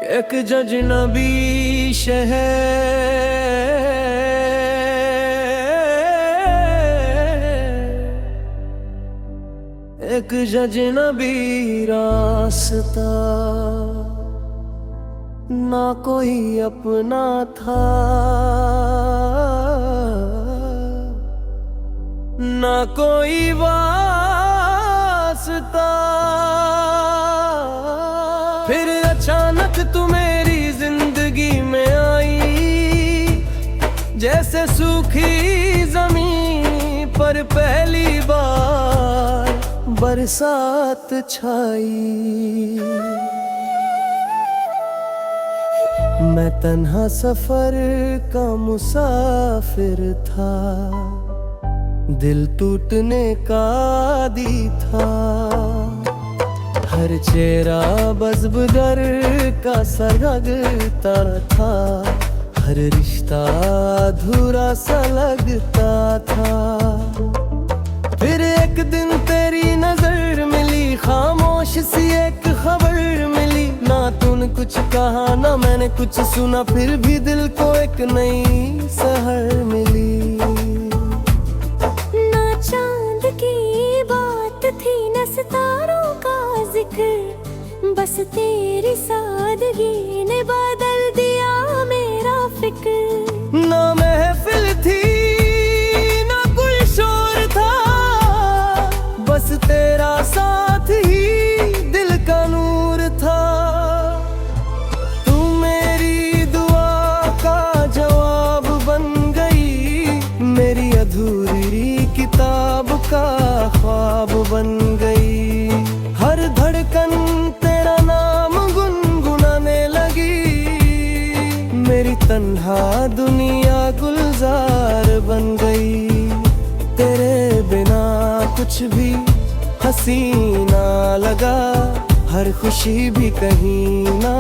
एक जजनबी शहर, एक जजनबी रास्ता, ना कोई अपना था ना कोई वास्ता। फिर अचानक तू मेरी जिंदगी में आई, जैसे सूखी जमीन पर पहली बार बरसात छाई। मैं तन्हा सफर का मुसाफिर था, दिल टूटने का आदी था। हर चेहरा बज़्बदर का सा लगता था, हर रिश्ता अधूरा सा लगता था। फिर एक दिन तेरी नजर मिली, खामोश सी एक खबर मिली। ना तूने कुछ कहा ना मैंने कुछ सुना, फिर भी दिल को एक नई सहर मिली। ना चांद की बात थी न सितारों का जिक्र, बस तेरी सादगी ने बदल दिया मेरा फिक्र। ना महफिल थी ना कोई शोर था, बस तेरा साथ ही दिल का नूर था। तू मेरी दुआ का जवाब बन गई, मेरी अधूरी किताब का ख्वाब बन गई। हर धड़कन तेरा नाम गुनगुनाने लगी, मेरी तन्हा दुनिया गुलजार बन गई। तेरे बिना कुछ भी हसीना लगा, हर खुशी भी कहीं ना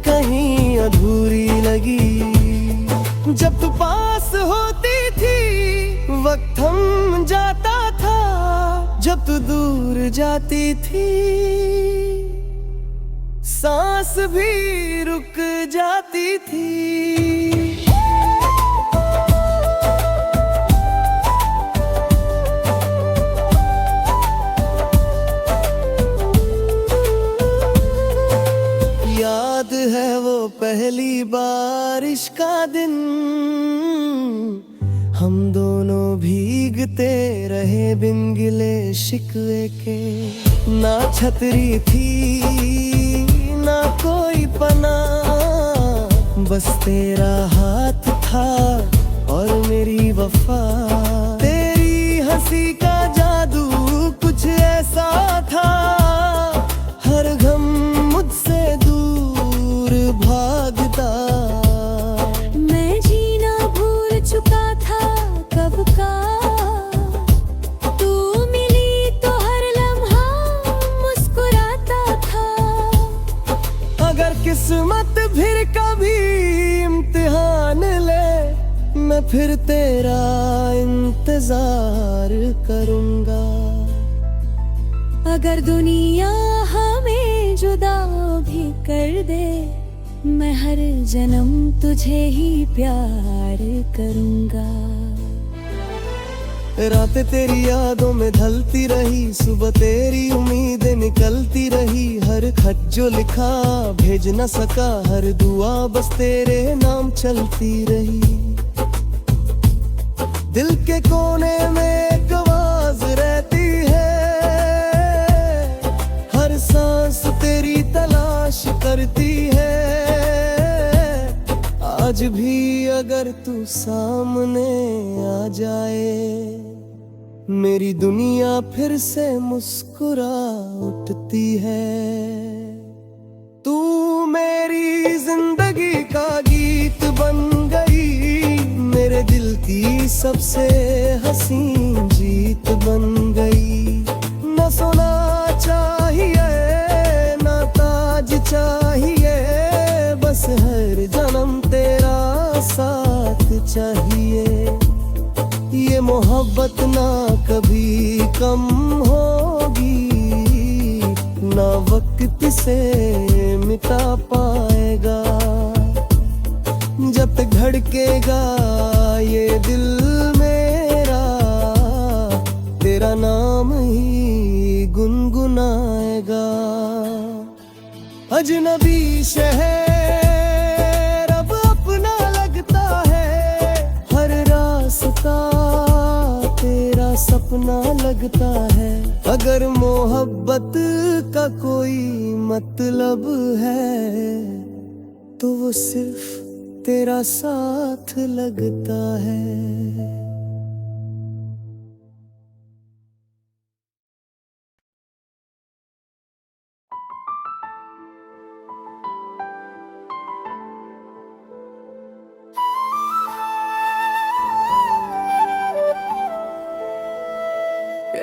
कहीं अधूरी लगी। जब तू पास होती थी वक्त थम जाता था, जब तू दूर जाती थी सांस भी रुक जाती थी। याद है वो पहली बारिश का दिन, हम दोनों भीगते रहे बिन गिले शिकवे के। ना छतरी थी ना कोई पना, बस तेरा हाथ था और मेरी वफा। तेरी हंसी का जादू कुछ ऐसा था, हर गम मुझसे दूर भागता। मैं जीना भूल चुका था कब का, तू मिली तो हर लम्हा मुस्कुराता था। अगर किस्मत फिर कभी इम्तिहान ले, मैं फिर तेरा इंतजार करूंगा। अगर दुनिया हमें जुदा भी कर दे, मैं हर जन्म तुझे ही प्यार करूंगा। रातें तेरी यादों में ढलती रही, सुबह तेरी उम्मीदें निकलती रही। हर खत जो लिखा भेज न सका, हर दुआ बस तेरे नाम चलती रही। दिल के कोने में एक आवाज रहती है, हर सांस तेरी तलाश करती है। आज भी अगर तू सामने आ जाए, मेरी दुनिया फिर से मुस्कुरा उठती है। तू मेरी जिंदगी का गीत बन गई, मेरे दिल की सबसे हसीन जीत बन गई। न सोना चाहिए न ताज चाहिए, बस हर जन्म तेरा साथ चाहिए। ये मोहब्बत ना कभी कम होगी, ना वक्त से मिटा पाएगा। जब तक धड़केगा ये दिल मेरा, तेरा नाम ही गुनगुनाएगा। अजनबी शहर अब अपना लगता है, हर रास्ता तेरा सपना लगता है। अगर मोहब्बत का कोई मतलब है तो वो सिर्फ तेरा साथ लगता है।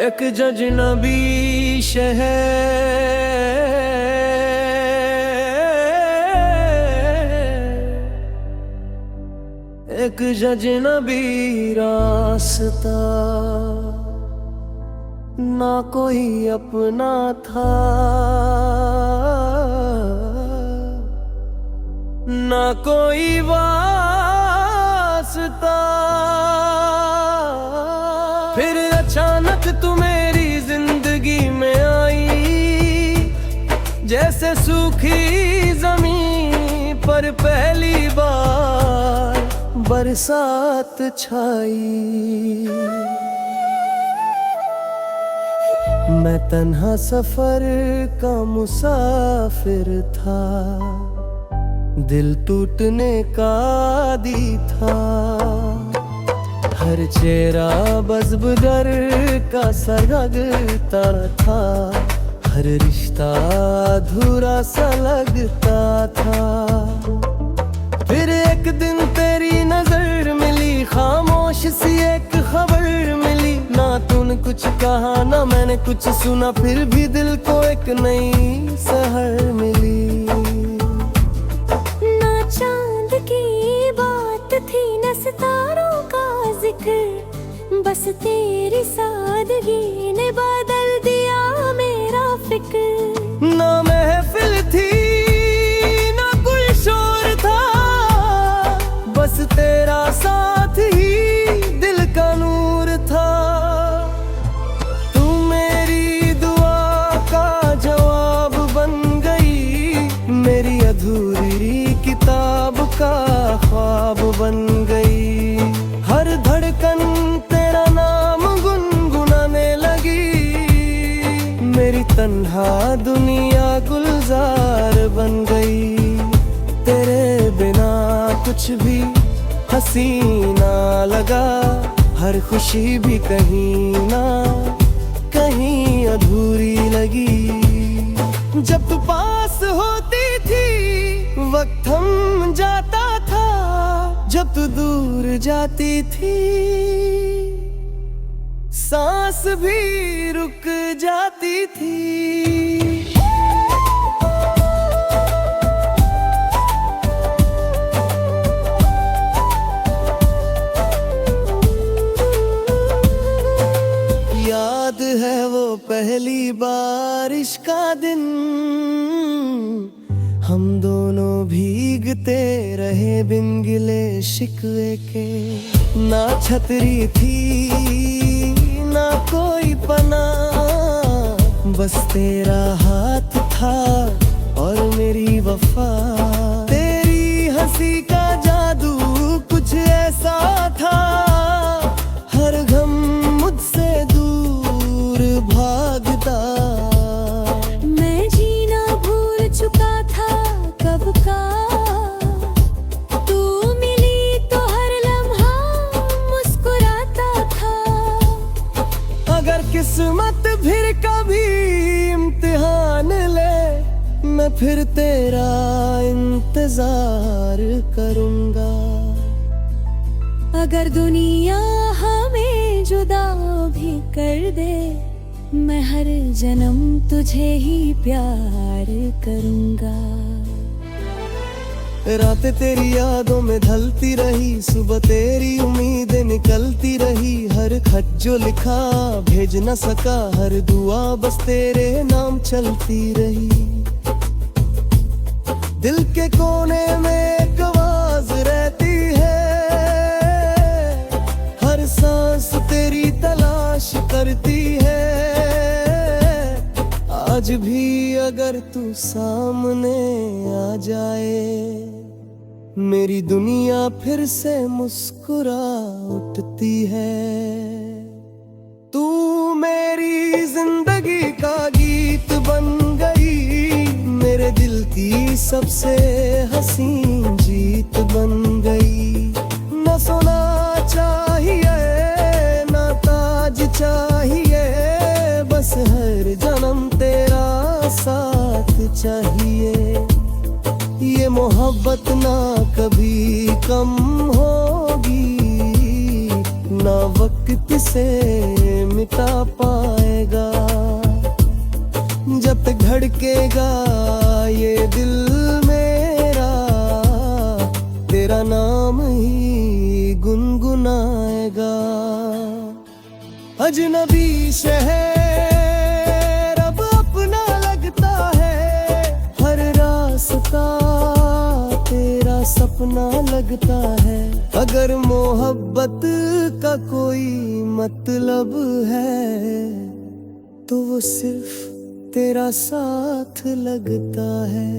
एक अजनबी शहर, एक अजनबी रास्ता, ना कोई अपना था ना कोई वास्ता। फिर अचानक तू मेरी जिंदगी में आई, जैसे सूखी जमीन पर पहली बार बरसात छाई। मैं तन्हा सफर का मुसाफिर था, दिल टूटने का आदी था। हर चेहरा बज़्बदर का सा लगता था, हर रिश्ता अधूरा सा लगता था। फिर एक दिन तेरी नजर मिली, खामोश सी एक खबर मिली। ना तूने कुछ कहा ना मैंने कुछ सुना, फिर भी दिल को एक नई सहर मिली। ना चांद की बात थी न सितारों का जिक्र, बस तेरी सादगी ने बदल दिया मेरा फिक्र। ना महफिल थी ना कोई शोर था, बस तेरा साथ ही दिल का नूर था। तू मेरी दुआ का जवाब बन गई, मेरी अधूरी किताब का ख्वाब बन गई। हर धड़कन तेरा नाम गुनगुनाने लगी, मेरी तन्हा दुनिया गुलजार बन गई। तेरे बिना कुछ भी हसीना लगा, हर खुशी भी कहीं ना कहीं अधूरी लगी। जब तू पास होती थी वक्त थम जाता था, जब तू दूर जाती थी सांस भी रुक जाती थी। याद है वो पहली बारिश का दिन, हम दोनों भीगते रहे बिन गिले शिकवे के। ना छतरी थी ना कोई पना, बस तेरा हाथ था और मेरी वफा। तेरी हंसी का जादू कुछ ऐसा था, हर गम मुझसे दूर भागता। मैं जीना भूल चुका था कब का, तू मिली तो हर लम्हा मुस्कुराता था। अगर किस्मत फिर कभी इम्तिहान ले, मैं फिर तेरा इंतजार करूंगा। अगर दुनिया हमें जुदा भी कर दे, मैं हर जन्म तुझे ही प्यार करूंगा। रातें तेरी यादों में ढलती रही, सुबह तेरी उम्मीदें निकलती रही। हर खत जो लिखा भेज न सका, हर दुआ बस तेरे नाम चलती रही। दिल के कोने में एक आवाज रहती है, हर सांस तेरी तलाश करती है। आज भी अगर तू सामने आ जाए, मेरी दुनिया फिर से मुस्कुरा उठती है। तू मेरी जिंदगी का गीत बन गई, मेरे दिल की सबसे हसीन जीत बन गई। न सोना चाहिए न ताज चाहिए, बस हर जन्म तेरा साथ चाहिए। ये मोहब्बत ना कभी कम होगी, ना वक्त से मिटा पाएगा। जब तक धड़केगा ये दिल मेरा, तेरा नाम ही गुनगुनाएगा। अजनबी शहर अब अपना लगता है, हर रास्ता तेरा सपना लगता है। अगर मोहब्बत का कोई मतलब है, तो वो सिर्फ तेरा साथ लगता है।